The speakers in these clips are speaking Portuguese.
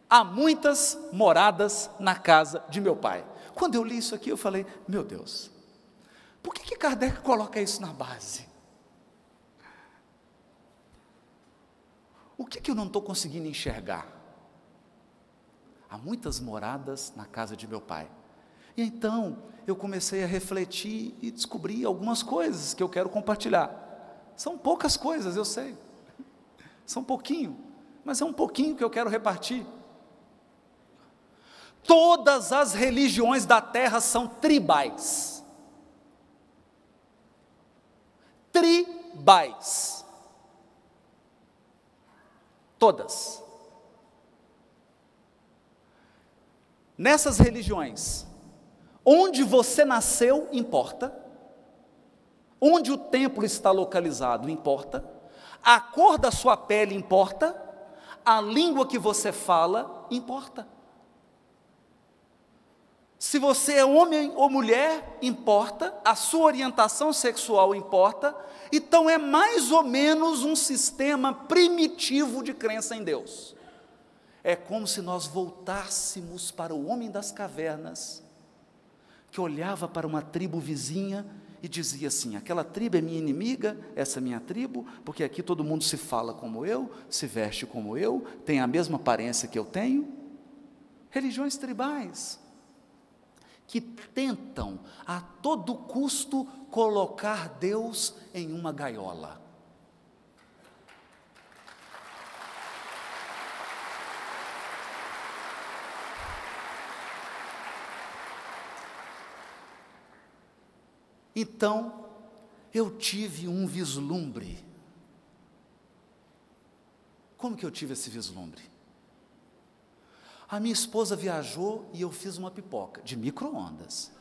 há muitas moradas na casa de meu pai. Quando eu li isso aqui, eu falei, meu Deus, por que Kardec coloca isso na base? O que eu não estou conseguindo enxergar? Há muitas moradas na casa de meu pai. E então, eu comecei a refletir e descobri algumas coisas que eu quero compartilhar. São poucas coisas, eu sei. São pouquinho, mas é um pouquinho que eu quero repartir. Todas as religiões da terra são tribais. Tribais. Todas. Nessas religiões, onde você nasceu importa, onde o templo está localizado importa, a cor da sua pele importa, a língua que você fala importa. Se você é homem ou mulher, importa, a sua orientação sexual importa, então é mais ou menos um sistema primitivo de crença em Deus. É como se nós voltássemos para o homem das cavernas, que olhava para uma tribo vizinha e dizia assim, aquela tribo é minha inimiga, essa é minha tribo, porque aqui todo mundo se fala como eu, se veste como eu, tem a mesma aparência que eu tenho. Religiões tribais, que tentam a todo custo colocar Deus em uma gaiola. Então, eu tive um vislumbre. Como que eu tive esse vislumbre? A minha esposa viajou e eu fiz uma pipoca, de micro-ondas.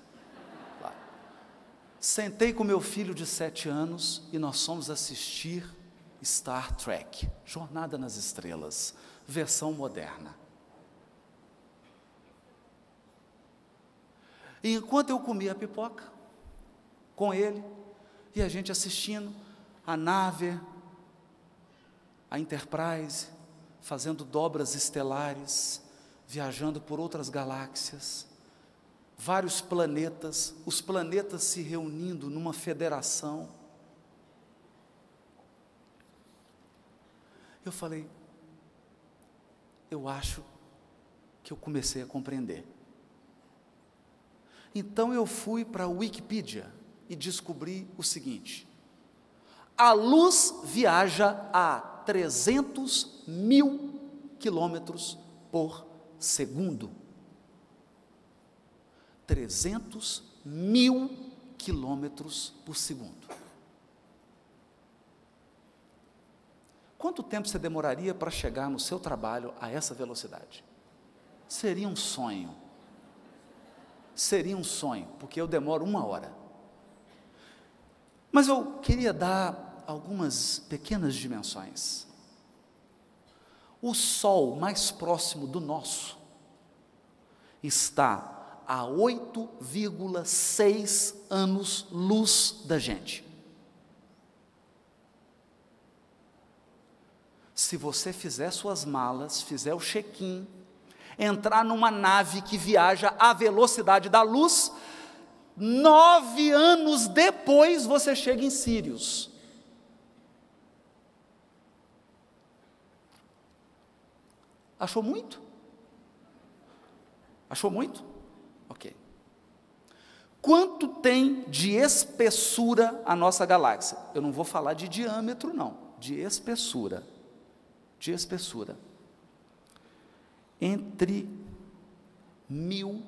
Sentei com meu filho de 7 anos e nós fomos assistir Star Trek, Jornada nas Estrelas, versão moderna. E enquanto eu comia a pipoca, com ele, e a gente assistindo a nave, a Enterprise, fazendo dobras estelares, viajando por outras galáxias, vários planetas, os planetas se reunindo numa federação. Eu falei, eu acho que eu comecei a compreender. Então eu fui para a Wikipedia e descobri o seguinte: a luz viaja a 300 mil quilômetros por segundo. 300 mil quilômetros por segundo. Quanto tempo você demoraria para chegar no seu trabalho a essa velocidade? Seria um sonho. Seria um sonho, porque eu demoro 1 hora. Mas eu queria dar algumas pequenas dimensões. O Sol mais próximo do nosso está a 8,6 anos-luz da gente. Se você fizer suas malas, fizer o check-in, entrar numa nave que viaja à velocidade da luz, 9 anos depois você chega em Sírius. Achou muito? Achou muito? Ok. Quanto tem de espessura a nossa galáxia? Eu não vou falar de diâmetro, não, de espessura. De espessura. Entre 1.000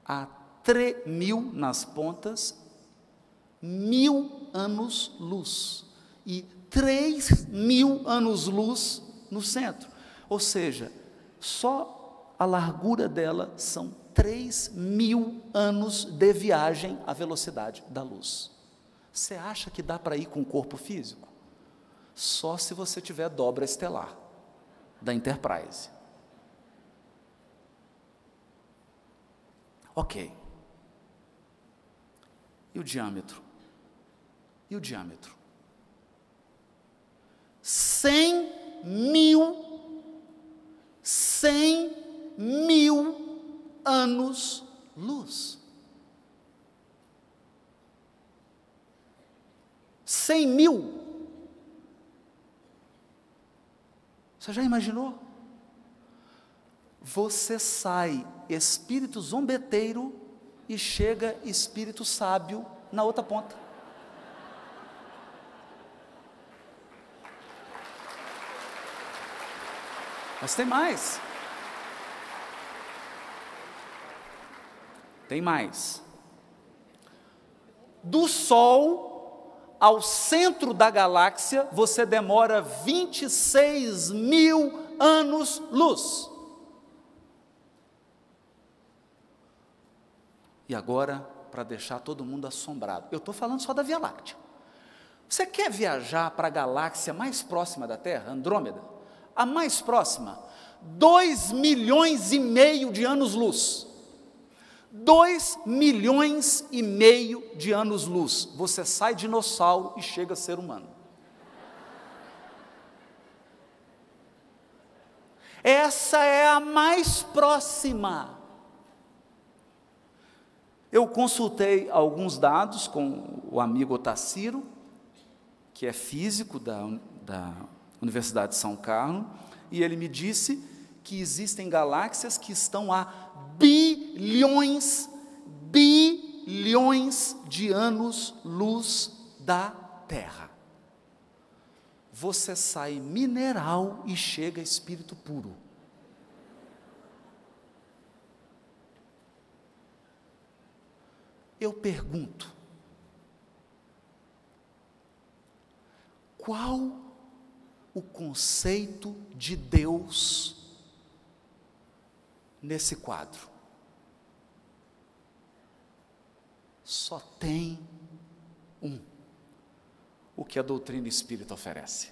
a 3.000 nas pontas, 1.000 anos-luz, e 3.000 anos-luz no centro. Ou seja, só a largura dela são 3.000 anos de viagem à velocidade da luz. Você acha que dá para ir com o corpo físico? Só se você tiver dobra estelar da Enterprise. Ok. E o diâmetro? E o diâmetro? 100 100.000 anos-luz. 100.000. Você já imaginou? Você sai espírito zombeteiro e chega espírito sábio na outra ponta. Mas tem mais. Tem mais. Do Sol ao centro da galáxia, você demora 26.000 anos-luz. E agora, para deixar todo mundo assombrado, eu estou falando só da Via Láctea. Você quer viajar para a galáxia mais próxima da Terra, Andrômeda? A mais próxima, 2,5 milhões de anos-luz. 2,5 milhões de anos-luz. Você sai dinossauro e chega a ser humano. Essa é a mais próxima. Eu consultei alguns dados com o amigo Otacílio, que é físico da Universidade de São Carlos, e ele me disse que existem galáxias que estão a bilhões de anos-luz da Terra. Você sai mineral e chega espírito puro. Eu pergunto, qual o conceito de Deus nesse quadro? Só tem um, o que a doutrina espírita oferece.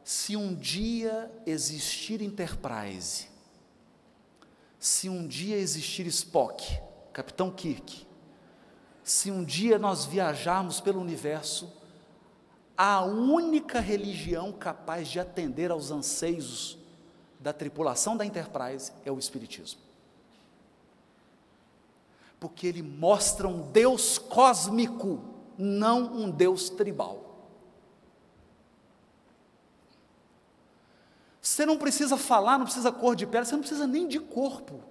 Se um dia existir Enterprise, se um dia existir Spock, Capitão Kirk, se um dia nós viajarmos pelo universo, a única religião capaz de atender aos anseios da tripulação da Enterprise é o Espiritismo. Porque ele mostra um Deus cósmico, não um Deus tribal. Você não precisa falar, não precisa cor de pele, você não precisa nem de corpo.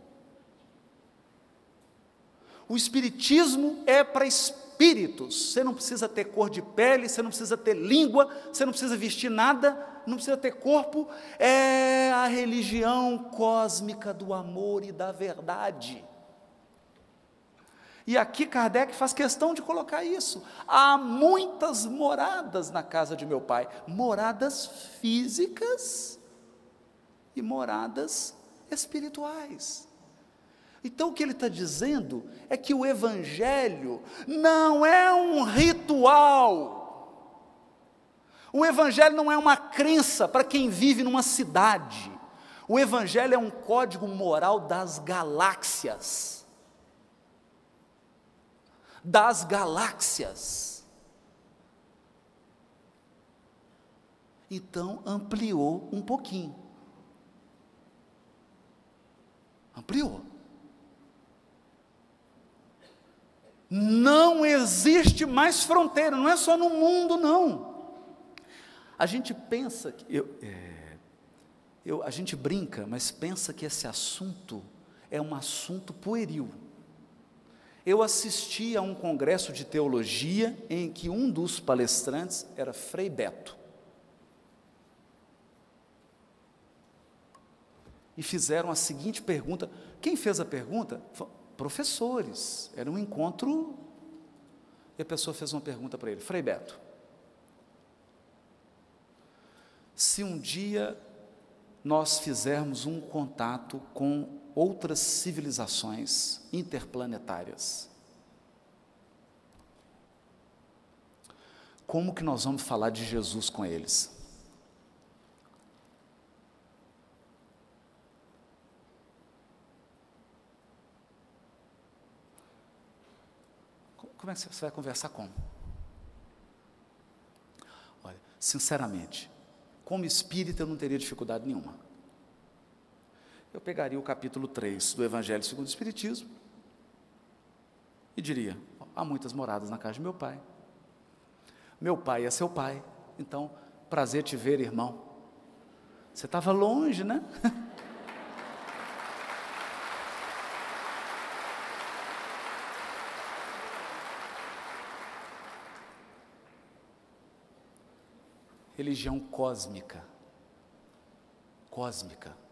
O Espiritismo é para espíritos. Você não precisa ter cor de pele, você não precisa ter língua, você não precisa vestir nada, não precisa ter corpo. É a religião cósmica do amor e da verdade. E aqui Kardec faz questão de colocar isso. Há muitas moradas na casa de meu pai, moradas físicas e moradas espirituais. Então o que ele está dizendo é que o Evangelho não é um ritual, o Evangelho não é uma crença para quem vive numa cidade, o Evangelho é um código moral das galáxias. Das galáxias. Então ampliou um pouquinho. Ampliou. Não existe mais fronteira, não é só no mundo, não. A gente pensa que a gente brinca, mas pensa que esse assunto é um assunto pueril. Eu assisti a um congresso de teologia em que um dos palestrantes era Frei Beto. E fizeram a seguinte pergunta. Quem fez a pergunta? Professores. Era um encontro, e a pessoa fez uma pergunta para ele. Frei Beto, se um dia nós fizermos um contato com outras civilizações interplanetárias, como que nós vamos falar de Jesus com eles? Como é que você vai conversar como? Olha, sinceramente, como espírita eu não teria dificuldade nenhuma. Eu pegaria o capítulo 3 do Evangelho segundo o Espiritismo e diria: há muitas moradas na casa de meu pai. Meu pai é seu pai, então, prazer te ver, irmão. Você estava longe, né? Religião cósmica. Cósmica.